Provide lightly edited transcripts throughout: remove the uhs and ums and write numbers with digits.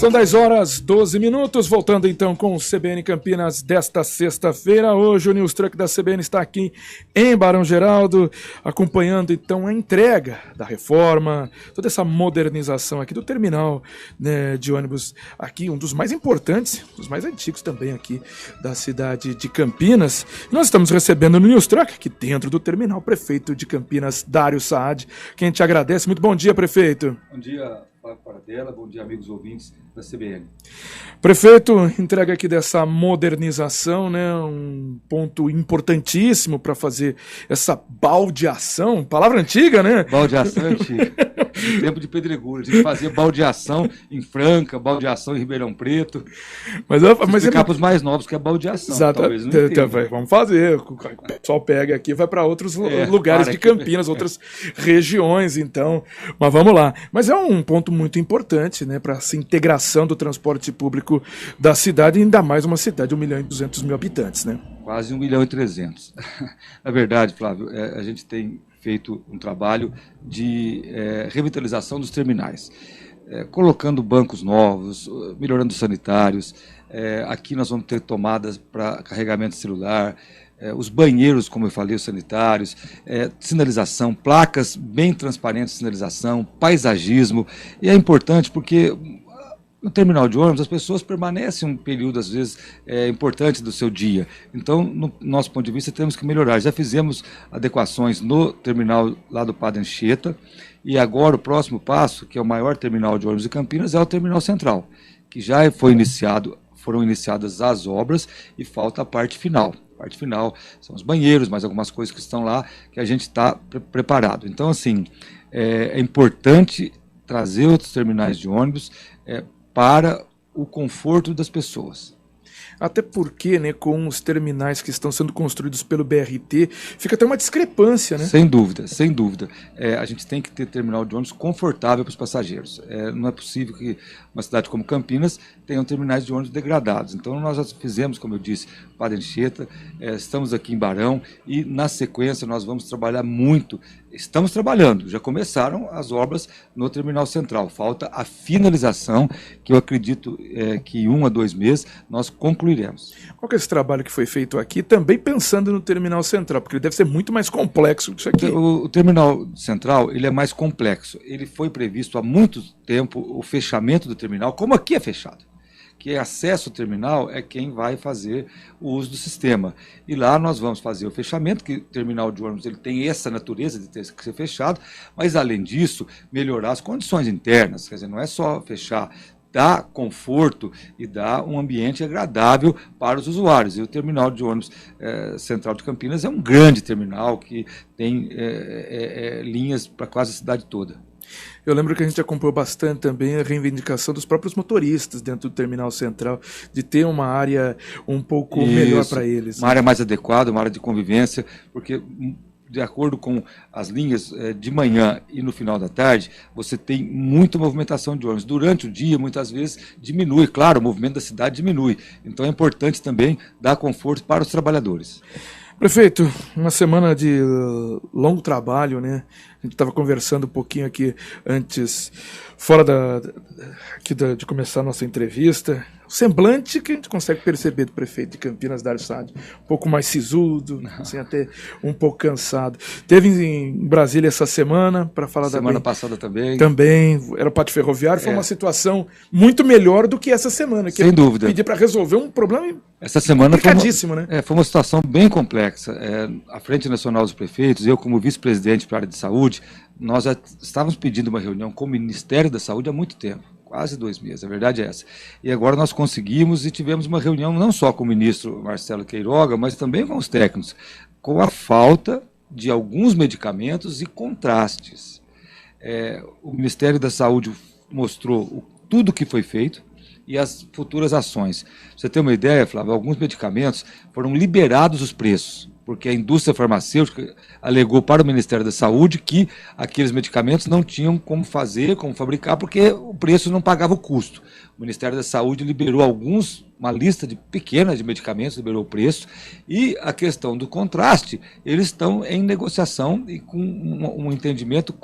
São 10 horas 12 minutos, voltando então com o CBN Campinas desta sexta-feira. Hoje o News Truck da CBN está aqui em Barão Geraldo, acompanhando então a entrega da reforma, toda essa modernização aqui do terminal, né, de ônibus aqui, um dos mais importantes, dos mais antigos também aqui da cidade de Campinas. Nós estamos recebendo no News Truck, aqui dentro do terminal, o prefeito de Campinas, Dário Saad, quem te agradece. Muito bom dia, prefeito. Bom dia, Flávio Paradela, bom dia, amigos ouvintes da CBN. Prefeito, entrega aqui dessa modernização, né, um ponto importantíssimo para fazer essa baldeação, palavra antiga, né? Baldeação antiga, no tempo de Pedregulho, a gente fazia baldeação em Franca, baldeação em Ribeirão Preto, mas explicar para os mais novos que é baldeação. Exatamente, vamos fazer, o pessoal pega aqui, vai para outros lugares de Campinas, outras regiões, então, mas vamos lá. Mas é um ponto muito importante, né, para essa integração do transporte público da cidade, ainda mais uma cidade de 1.200.000 habitantes, né? Quase 1.300.000. Na verdade, Flávio, a gente tem feito um trabalho de revitalização dos terminais, colocando bancos novos, melhorando os sanitários. Aqui nós vamos ter tomadas para carregamento celular, os banheiros, como eu falei, os sanitários, sinalização, placas bem transparentes de sinalização, paisagismo. E é importante porque no terminal de ônibus as pessoas permanecem um período, às vezes, importante do seu dia. Então, no nosso ponto de vista, temos que melhorar. Já fizemos adequações no terminal lá do Padre Anchieta, e agora o próximo passo, que é o maior terminal de ônibus de Campinas, é o terminal central, que já foi iniciado, foram iniciadas as obras e falta a parte final. A parte final são os banheiros, mais algumas coisas que estão lá que a gente está preparado. Então, assim, é importante trazer outros terminais de ônibus para o conforto das pessoas. Até porque, né, com os terminais que estão sendo construídos pelo BRT, fica até uma discrepância, né? Sem dúvida, sem dúvida. A gente tem que ter terminal de ônibus confortável para os passageiros. Não é possível que uma cidade como Campinas tenha terminais de ônibus degradados. Então nós já fizemos, como eu disse, Padre Anchieta, estamos aqui em Barão e na sequência nós vamos trabalhar muito. Estamos trabalhando, já começaram as obras no terminal central. Falta a finalização, que eu acredito que em 1 a 2 meses nós concluiremos. Qual que é esse trabalho que foi feito aqui, também pensando no terminal central, porque ele deve ser muito mais complexo que isso aqui? O terminal central, ele é mais complexo. Ele foi previsto há muito tempo o fechamento do terminal, como aqui é fechado. Que acesso ao terminal é quem vai fazer o uso do sistema. E lá nós vamos fazer o fechamento, que o terminal de ônibus ele tem essa natureza de ter que ser fechado, mas além disso, melhorar as condições internas, quer dizer, não é só fechar, dá conforto e dá um ambiente agradável para os usuários. E o terminal de ônibus central de Campinas é um grande terminal que tem linhas para quase a cidade toda. Eu lembro que a gente acompanhou bastante também a reivindicação dos próprios motoristas dentro do terminal central, de ter uma área um pouco melhor para eles. Uma área mais adequada, uma área de convivência, porque de acordo com as linhas de manhã e no final da tarde, você tem muita movimentação de ônibus. Durante o dia, muitas vezes, diminui, claro, o movimento da cidade diminui. Então é importante também dar conforto para os trabalhadores. Prefeito, uma semana de longo trabalho, né? A gente estava conversando um pouquinho aqui antes, fora de começar a nossa entrevista. O semblante que a gente consegue perceber do prefeito de Campinas, Dário Saad, um pouco mais sisudo, assim, até um pouco cansado. Teve em Brasília essa semana para falar da semana passada também. Também era o pátio ferroviário, foi uma situação muito melhor do que essa semana. Que sem dúvida. Pedir para resolver um problema essa semana complicadíssimo, né? Foi uma situação bem complexa. A Frente Nacional dos Prefeitos, eu como vice-presidente para a área de saúde, nós já estávamos pedindo uma reunião com o Ministério da Saúde há muito tempo. Quase 2 meses, a verdade é essa. E agora nós conseguimos e tivemos uma reunião não só com o ministro Marcelo Queiroga, mas também com os técnicos, com a falta de alguns medicamentos e contrastes. O Ministério da Saúde mostrou tudo o que foi feito e as futuras ações. Pra você ter uma ideia, Flávio, alguns medicamentos foram liberados os preços, porque a indústria farmacêutica alegou para o Ministério da Saúde que aqueles medicamentos não tinham como fazer, como fabricar, porque o preço não pagava o custo. O Ministério da Saúde liberou uma lista pequena de medicamentos, liberou o preço, e a questão do contraste, eles estão em negociação e com um entendimento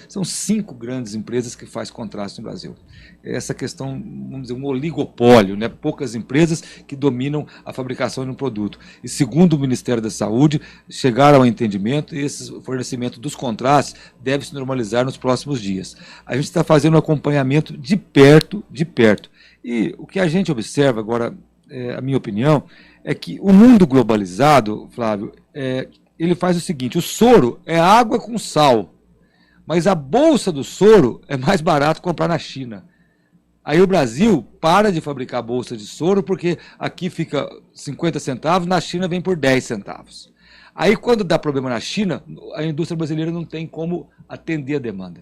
são 5 grandes empresas que fazem contraste no Brasil. Essa questão, vamos dizer, um oligopólio, né? Poucas empresas que dominam a fabricação de um produto. E segundo o Ministério da Saúde, chegaram ao entendimento e esse fornecimento dos contrastes deve se normalizar nos próximos dias. A gente está fazendo um acompanhamento de perto. E o que a gente observa agora, a minha opinião, é que o mundo globalizado, Flávio, ele faz o seguinte: o soro é água com sal, mas a bolsa do soro é mais barato comprar na China. Aí o Brasil para de fabricar bolsa de soro porque aqui fica 50 centavos, na China vem por 10 centavos. Aí quando dá problema na China, a indústria brasileira não tem como atender a demanda.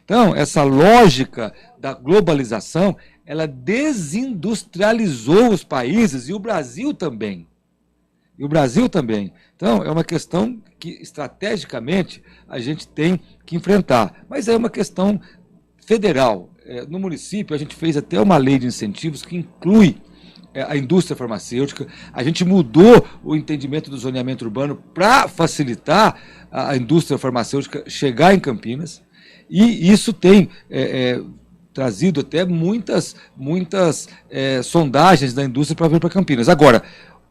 Então, essa lógica da globalização, ela desindustrializou os países e o Brasil também. Então, é uma questão que, estrategicamente, a gente tem que enfrentar. Mas é uma questão federal. No município, a gente fez até uma lei de incentivos que inclui a indústria farmacêutica. A gente mudou o entendimento do zoneamento urbano para facilitar a indústria farmacêutica chegar em Campinas. E isso tem trazido até muitas sondagens da indústria para vir para Campinas. Agora,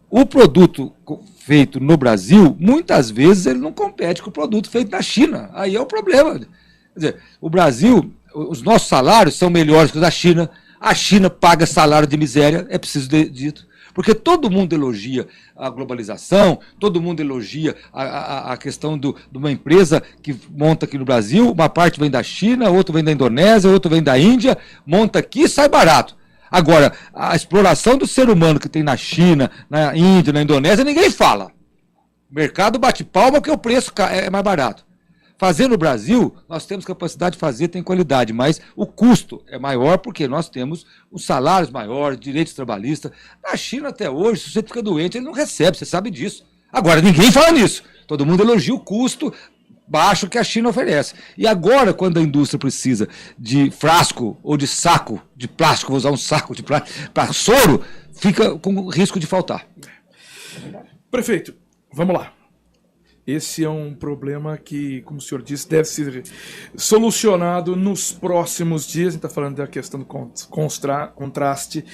o produto feito no Brasil, muitas vezes ele não compete com o produto feito na China. Aí é o problema. Quer dizer, o Brasil, os nossos salários são melhores que os da China. A China paga salário de miséria, é preciso dito. Porque todo mundo elogia a globalização, todo mundo elogia a questão de uma empresa que monta aqui no Brasil, uma parte vem da China, outra vem da Indonésia, outra vem da Índia, monta aqui e sai barato. Agora, a exploração do ser humano que tem na China, na Índia, na Indonésia, ninguém fala. O mercado bate palma porque o preço é mais barato. Fazer no Brasil, nós temos capacidade de fazer, tem qualidade, mas o custo é maior porque nós temos os salários maiores, direitos trabalhistas. Na China, até hoje, se você fica doente, ele não recebe, você sabe disso. Agora, ninguém fala nisso. Todo mundo elogia o custo baixo que a China oferece. E agora, quando a indústria precisa de frasco ou de saco de plástico, vou usar um saco de plástico, para soro, fica com risco de faltar. Prefeito, vamos lá. Esse é um problema que, como o senhor disse, deve ser solucionado nos próximos dias. A gente está falando da questão do contraste.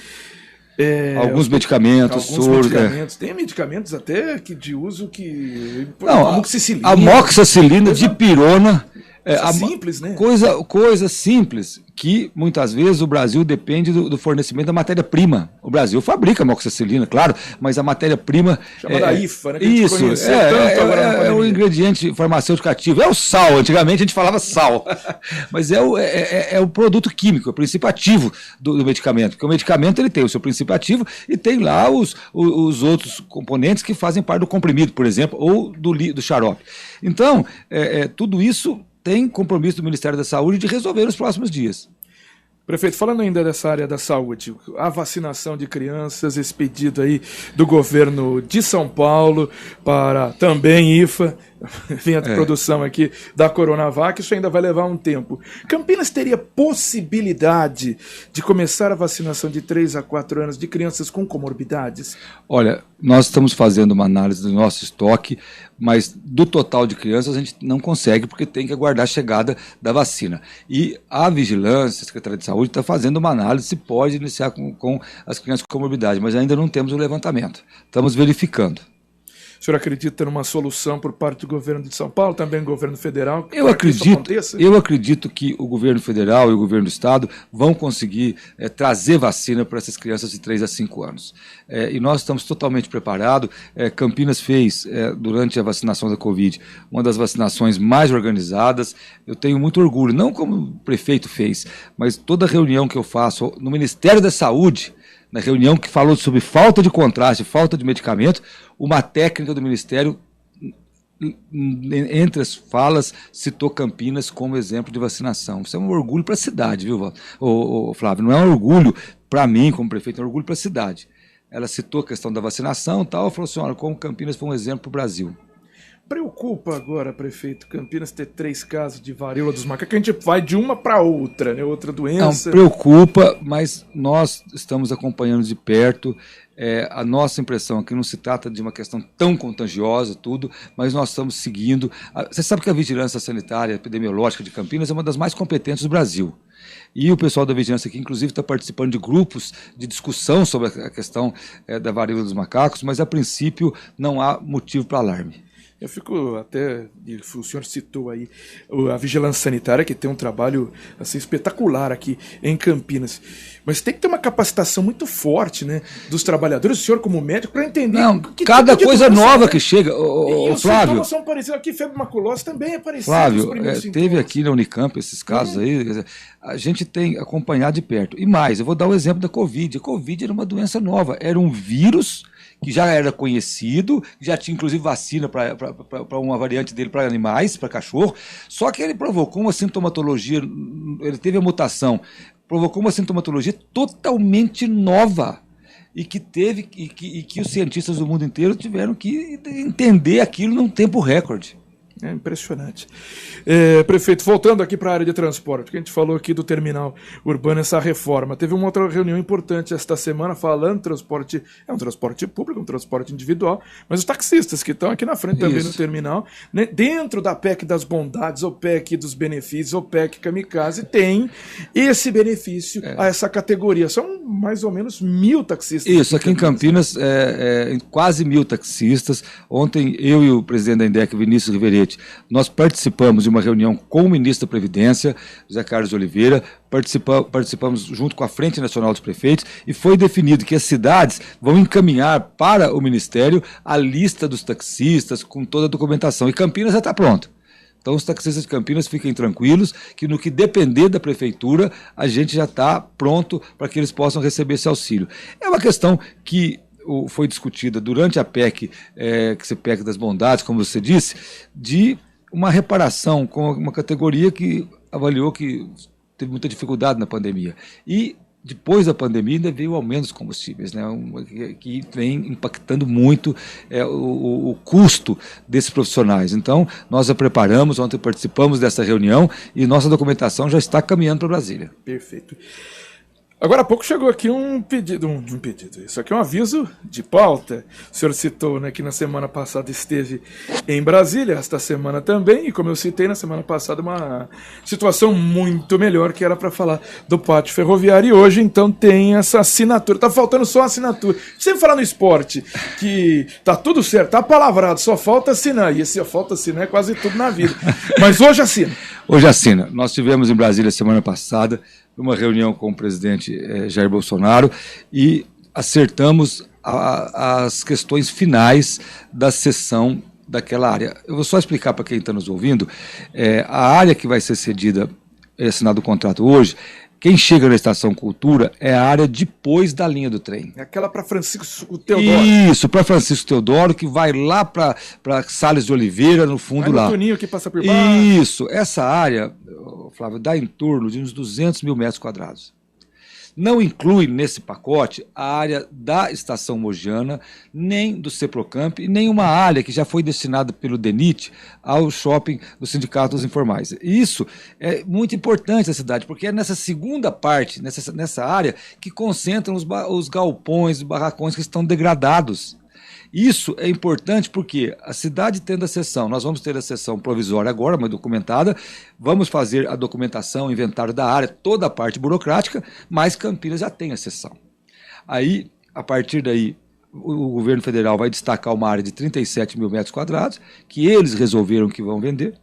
Alguns medicamentos, soros. Tem medicamentos até de uso que... Não, amoxicilina. Amoxicilina, dipirona. Simples, né? Coisa simples, que muitas vezes o Brasil depende do fornecimento da matéria-prima. O Brasil fabrica amoxicilina, claro, mas a matéria-prima... Chamada IFA, né? Que isso, é o ingrediente farmacêutico ativo. É o sal, antigamente a gente falava sal, mas é o produto químico, é o princípio ativo do medicamento, porque o medicamento ele tem o seu princípio ativo e tem lá os outros componentes que fazem parte do comprimido, por exemplo, ou do xarope. Então, tudo isso tem compromisso do Ministério da Saúde de resolver nos próximos dias. Prefeito, falando ainda dessa área da saúde, a vacinação de crianças, esse pedido aí do governo de São Paulo para também IFA, vem a produção aqui da Coronavac, isso ainda vai levar um tempo. Campinas teria possibilidade de começar a vacinação de 3 a 4 anos de crianças com comorbidades? Olha, nós estamos fazendo uma análise do nosso estoque, mas do total de crianças a gente não consegue porque tem que aguardar a chegada da vacina. E a Vigilância, a Secretaria de Saúde, está fazendo uma análise se pode iniciar com as crianças com comorbidade, mas ainda não temos o levantamento. Estamos verificando. O senhor acredita numa solução por parte do governo de São Paulo, também do governo federal? Eu acredito que o governo federal e o governo do estado vão conseguir trazer vacina para essas crianças de 3 a 5 anos. E nós estamos totalmente preparados. Campinas fez, durante a vacinação da Covid, uma das vacinações mais organizadas. Eu tenho muito orgulho, não como o prefeito fez, mas toda reunião que eu faço no Ministério da Saúde, na reunião que falou sobre falta de contraste, falta de medicamento, uma técnica do Ministério, entre as falas, citou Campinas como exemplo de vacinação. Isso é um orgulho para a cidade, viu, Flávio? Não é um orgulho para mim como prefeito, é um orgulho para a cidade. ela citou a questão da vacinação e tal, falou assim, olha, como Campinas foi um exemplo para o Brasil. Preocupa agora, prefeito, Campinas ter 3 casos de varíola dos macacos, a gente vai de uma para outra, né? Outra doença. Não, preocupa, mas nós estamos acompanhando de perto. A nossa impressão é que não se trata de uma questão tão contagiosa, tudo, mas nós estamos seguindo. Você sabe que a vigilância sanitária epidemiológica de Campinas é uma das mais competentes do Brasil. E o pessoal da vigilância aqui, inclusive, está participando de grupos de discussão sobre a questão da varíola dos macacos, mas, a princípio, não há motivo para alarme. Eu fico até, o senhor citou aí a vigilância sanitária, que tem um trabalho assim, espetacular aqui em Campinas. Mas tem que ter uma capacitação muito forte, né, dos trabalhadores, o senhor como médico, para entender... Não, que cada coisa nova que chega, Flávio... São parecidos. Aqui, febre maculosa também é parecida. Flávio, teve aqui na Unicamp esses casos aí, a gente tem acompanhado de perto. E mais, eu vou dar o exemplo da Covid. A Covid era uma doença nova, era um vírus que já era conhecido, já tinha inclusive vacina para uma variante dele para animais, para cachorro, só que ele provocou uma sintomatologia, ele teve a mutação, provocou uma sintomatologia totalmente nova e que os cientistas do mundo inteiro tiveram que entender aquilo num tempo recorde. É impressionante. Prefeito, voltando aqui para a área de transporte, porque a gente falou aqui do terminal urbano, essa reforma. Teve uma outra reunião importante esta semana falando de transporte, é um transporte público, um transporte individual, mas os taxistas que estão aqui na frente também no terminal, né, dentro da PEC das bondades, ou PEC dos benefícios, ou PEC Kamikaze, tem esse benefício a essa categoria. São mais ou menos 1.000 taxistas. Isso, aqui em Campinas, quase 1.000 taxistas. Ontem, eu e o presidente da INDEC, Vinícius Riveretti, nós participamos de uma reunião com o ministro da Previdência, José Carlos Oliveira, participamos junto com a Frente Nacional dos Prefeitos e foi definido que as cidades vão encaminhar para o Ministério a lista dos taxistas com toda a documentação. E Campinas já está pronto. Então os taxistas de Campinas fiquem tranquilos que no que depender da prefeitura, a gente já está pronto para que eles possam receber esse auxílio. É uma questão que foi discutida durante a PEC, que se PEC das bondades, como você disse, de uma reparação com uma categoria que avaliou que teve muita dificuldade na pandemia. E depois da pandemia ainda veio o aumento dos combustíveis, né, que vem impactando muito o custo desses profissionais. Então, nós a preparamos, ontem participamos dessa reunião e nossa documentação já está caminhando para Brasília. Perfeito. Agora há pouco chegou aqui um pedido, isso aqui é um aviso de pauta. O senhor citou, né, que na semana passada esteve em Brasília, esta semana também, e como eu citei na semana passada, uma situação muito melhor que era para falar do pátio ferroviário, e hoje então tem essa assinatura, tá faltando só a assinatura. Sempre falar no esporte, que tá tudo certo, tá palavrado, só falta assinar, e esse só falta assinar é quase tudo na vida. Mas hoje assina. Hoje assina. Nós tivemos em Brasília semana passada uma reunião com o presidente Jair Bolsonaro e acertamos as questões finais da sessão daquela área. Eu vou só explicar para quem está nos ouvindo, a área que vai ser cedida, assinado o contrato hoje, quem chega na Estação Cultura é a área depois da linha do trem. É aquela para Francisco Teodoro. Isso, para Francisco Teodoro, que vai lá para Salles de Oliveira, no fundo lá. Toninho que passa por baixo. Isso, essa área, Flávio, dá em torno de uns 200 mil metros quadrados. Não inclui nesse pacote a área da Estação Mogiana, nem do Ceprocamp, e nem uma área que já foi destinada pelo DENIT ao shopping do Sindicato dos Informais. Isso é muito importante na cidade, porque é nessa segunda parte, nessa área, que concentram os galpões, os barracões que estão degradados. Isso é importante porque a cidade tendo a sessão, nós vamos ter a sessão provisória agora, mas documentada, vamos fazer a documentação, o inventário da área, toda a parte burocrática, mas Campinas já tem a sessão. Aí, a partir daí, o governo federal vai destacar uma área de 37 mil metros quadrados, que eles resolveram que vão vender,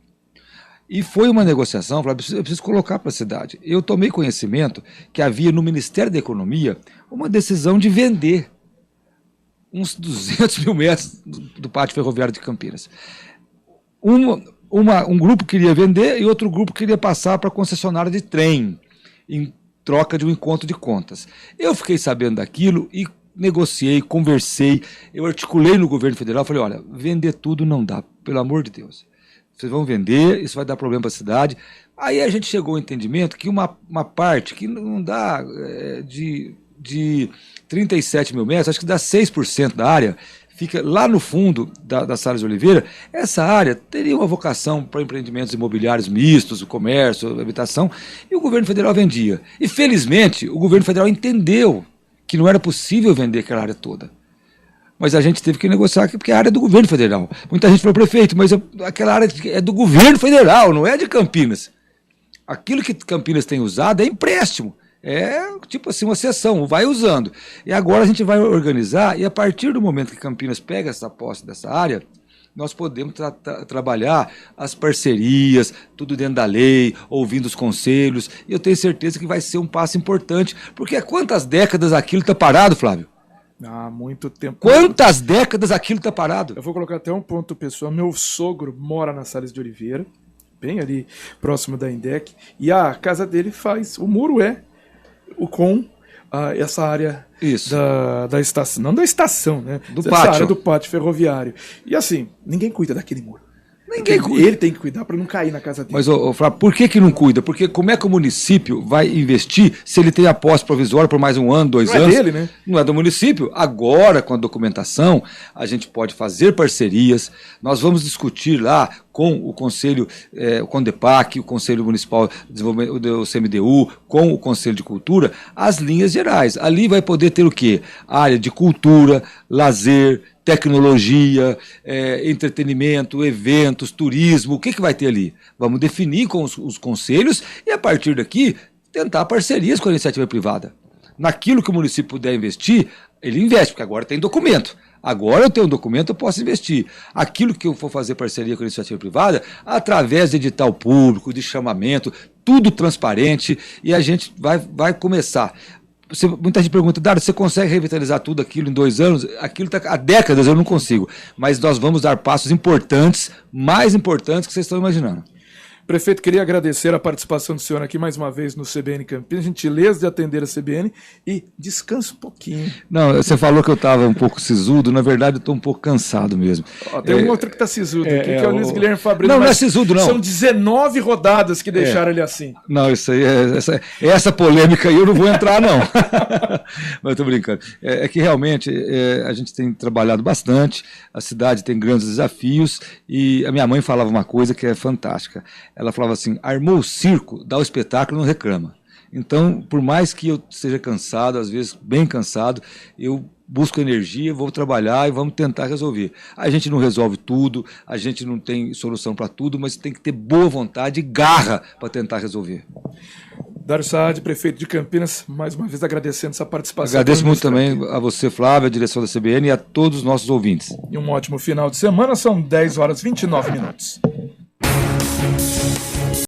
e foi uma negociação, eu preciso colocar para a cidade. Eu tomei conhecimento que havia no Ministério da Economia uma decisão de vender uns 200 mil metros do pátio ferroviário de Campinas. Um grupo queria vender e outro grupo queria passar para a concessionária de trem, em troca de um encontro de contas. Eu fiquei sabendo daquilo e negociei, conversei, eu articulei no governo federal, falei, olha, vender tudo não dá, pelo amor de Deus. Vocês vão vender, isso vai dar problema para a cidade. Aí a gente chegou ao entendimento que uma parte que não dá de de 37 mil metros, acho que dá 6% da área, fica lá no fundo da Salles de Oliveira. Essa área teria uma vocação para empreendimentos imobiliários mistos, o comércio, a habitação, e o governo federal vendia. E, felizmente, o governo federal entendeu que não era possível vender aquela área toda. Mas a gente teve que negociar porque é a área é do governo federal. Muita gente falou, prefeito, mas aquela área é do governo federal, não é de Campinas. Aquilo que Campinas tem usado é empréstimo. É tipo assim, uma cessão, vai usando. E agora a gente vai organizar, e a partir do momento que Campinas pega essa posse dessa área, nós podemos trabalhar as parcerias, tudo dentro da lei, ouvindo os conselhos, e eu tenho certeza que vai ser um passo importante, porque há quantas décadas aquilo está parado, Flávio? Há muito tempo. Quantas décadas aquilo está parado? Eu vou colocar até um ponto pessoal. Meu sogro mora na Salles de Oliveira, bem ali próximo da Indec, e a casa dele o muro com essa área da estação, não da estação, né? Do essa pátio. Área do pátio ferroviário. E assim, ninguém cuida daquele muro. Ninguém cuida. Ele tem que cuidar para não cair na casa dele. Mas, Flávio, por que não cuida? Porque como é que o município vai investir se ele tem a posse provisória por mais um ano, 2 anos? Não é dele, né? Não é do município. Agora, com a documentação, a gente pode fazer parcerias. Nós vamos discutir lá com o Conselho, o CONDEPAC, o Conselho Municipal de Desenvolvimento do CMDU, com o Conselho de Cultura, as linhas gerais. Ali vai poder ter o quê? Área de cultura, lazer, tecnologia, entretenimento, eventos, turismo, o que vai ter ali? Vamos definir com os conselhos e, a partir daqui, tentar parcerias com a iniciativa privada. Naquilo que o município puder investir, ele investe, porque agora tem documento. Agora eu tenho um documento, eu posso investir. Aquilo que eu for fazer parceria com a iniciativa privada, através de edital público, de chamamento, tudo transparente, e a gente vai começar. Muita gente pergunta, Dário, você consegue revitalizar tudo aquilo em 2 anos? Aquilo está há décadas, eu não consigo. Mas nós vamos dar passos importantes, mais importantes que vocês estão imaginando. Prefeito, queria agradecer a participação do senhor aqui mais uma vez no CBN Campinas, gentileza de atender a CBN e descanse um pouquinho. Não, você falou que eu estava um pouco sisudo, na verdade eu estou um pouco cansado mesmo. Tem um outro que está sisudo aqui, que é o Luiz Guilherme Fabrício. Não, não é sisudo, não. São 19 rodadas que deixaram ele assim. Não, isso aí, essa polêmica aí eu não vou entrar, não. Mas estou brincando. É que realmente a gente tem trabalhado bastante, a cidade tem grandes desafios, e a minha mãe falava uma coisa que é fantástica. Ela falava assim, armou o circo, dá o espetáculo, não reclama. Então, por mais que eu seja cansado, às vezes bem cansado, eu busco energia, vou trabalhar e vamos tentar resolver. A gente não resolve tudo, a gente não tem solução para tudo, mas tem que ter boa vontade e garra para tentar resolver. Dário Saad, prefeito de Campinas, mais uma vez agradecendo essa participação. Agradeço muito também a você, Flávio, a direção da CBN e a todos os nossos ouvintes. E um ótimo final de semana, são 10h29.